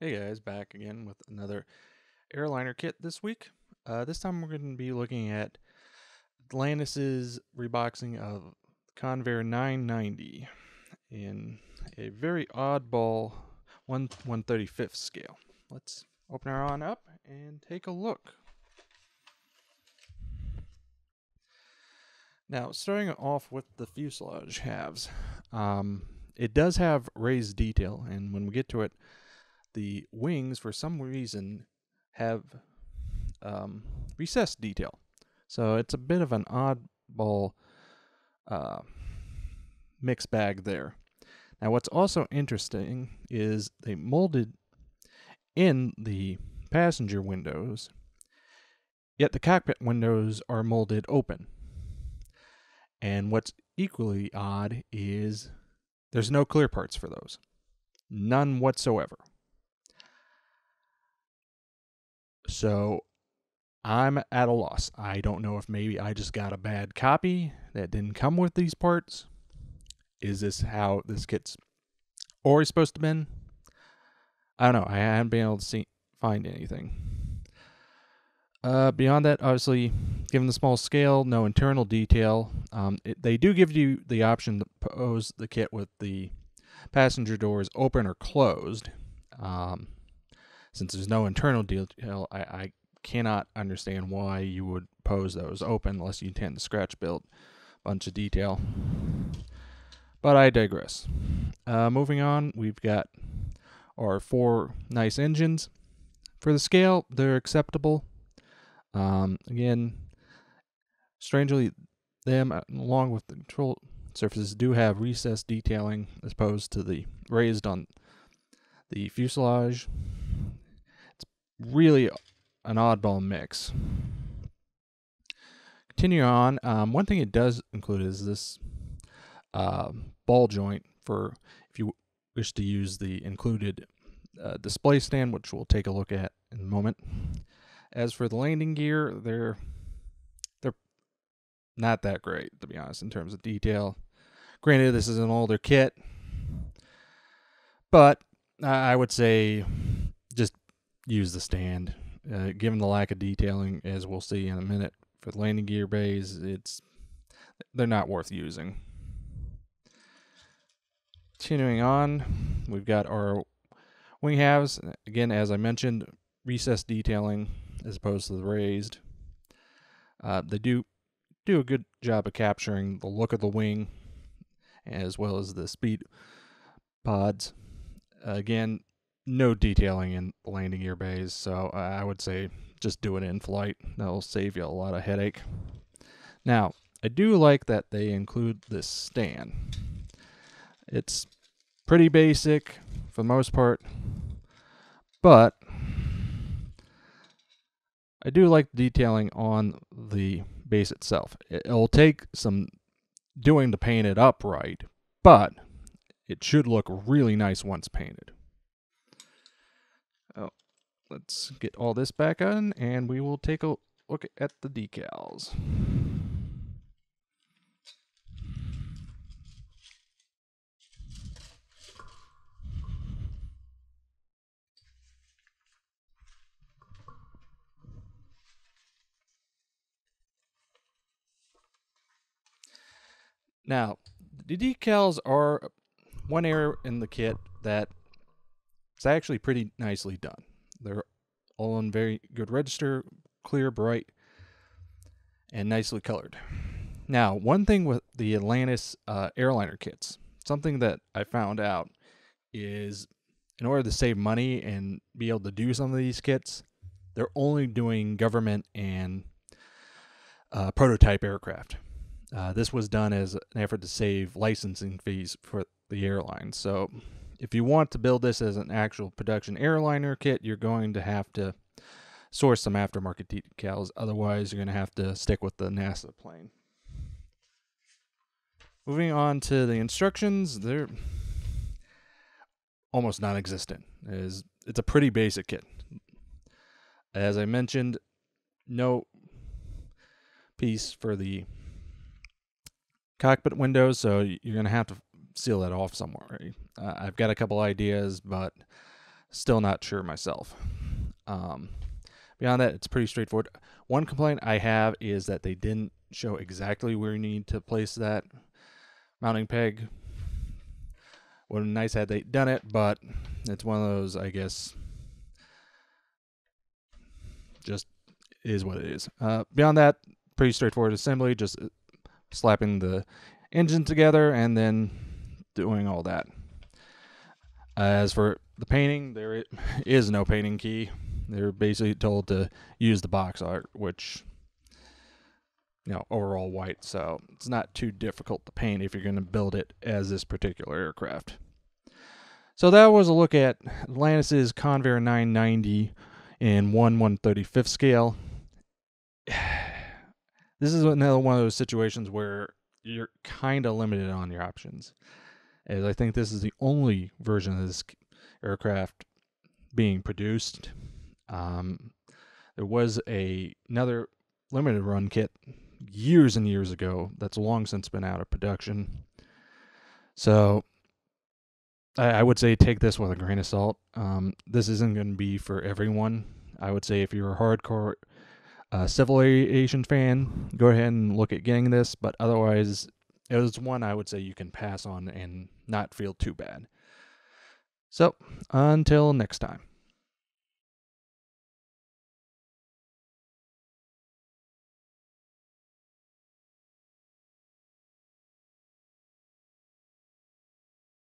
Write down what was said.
Hey guys, back again with another Airliner kit this week. This time we're going to be looking at Atlantis' reboxing of Convair 990 in a very oddball 1/135th scale. Let's open her on up and take a look. Now, starting off with the fuselage halves, it does have raised detail, and when we get to it, the wings, for some reason, have recessed detail. So it's a bit of an oddball uh, mixed bag there. Now, what's also interesting is they molded in the passenger windows, yet the cockpit windows are molded open. And what's equally odd is there's no clear parts for those. None whatsoever. So I'm at a loss. I don't know if maybe I just got a bad copy that didn't come with these parts. Is this how this kit's always supposed to been? I don't know. I haven't been able to find anything. Beyond that, obviously, given the small scale, no internal detail. They do give you the option to pose the kit with the passenger doors open or closed. Since there's no internal detail, I cannot understand why you would pose those open unless you intend to scratch build a bunch of detail. But I digress. Moving on, we've got our 4 nice engines. For the scale, they're acceptable. Again, strangely, them along with the control surfaces do have recessed detailing as opposed to the raised on the fuselage. It's really an oddball mix. Continue on. One thing it does include is this ball joint for if you wish to use the included display stand, which we'll take a look at in a moment. As for the landing gear, they're not that great, to be honest, in terms of detail. Granted, this is an older kit, but I would say just use the stand. Given the lack of detailing, as we'll see in a minute, for the landing gear bays, they're not worth using. Continuing on, we've got our wing halves. Again, as I mentioned, recessed detailing as opposed to the raised. They do a good job of capturing the look of the wing as well as the speed pods. Again, no detailing in the landing gear bays, so I would say just do it in flight. That'll save you a lot of headache. Now, I do like that they include this stand. It's pretty basic for the most part, but I do like the detailing on the base itself. It'll take some doing to paint it up right, but it should look really nice once painted. Oh, let's get all this back on, and we will take a look at the decals. Now, the decals are one area in the kit that is actually pretty nicely done. They're all in very good register, clear, bright, and nicely colored. Now, one thing with the Atlantis airliner kits, something that I found out is in order to save money and be able to do some of these kits, they're only doing government and prototype aircraft. This was done as an effort to save licensing fees for the airline. So if you want to build this as an actual production airliner kit, you're going to have to source some aftermarket decals. Otherwise, you're going to have to stick with the NASA plane. Moving on to the instructions, they're almost non-existent. It's a pretty basic kit. As I mentioned, no piece for the cockpit windows, so you're going to have to seal that off somewhere. I've got a couple ideas, but Still not sure myself. Beyond that, it's pretty straightforward. One complaint I have is that they didn't show exactly where you need to place that mounting peg. Would have been nice had they done it, but it's one of those, I guess, just is what it is. Beyond that, pretty straightforward assembly, just slapping the engine together and then doing all that. As for the painting, there is no painting key. They're basically told to use the box art, which, overall white, so it's not too difficult to paint if you're going to build it as this particular aircraft. So that was a look at Atlantis' Convair 990 in 1/135th scale. This is another one of those situations where you're kind of limited on your options, as I think this is the only version of this aircraft being produced. There was another limited run kit years and years ago that's long since been out of production. So I would say take this with a grain of salt. This isn't going to be for everyone. I would say if you're a hardcore civil aviation fan, go ahead and look at getting this, but otherwise it was one I would say you can pass on and not feel too bad. So until next time.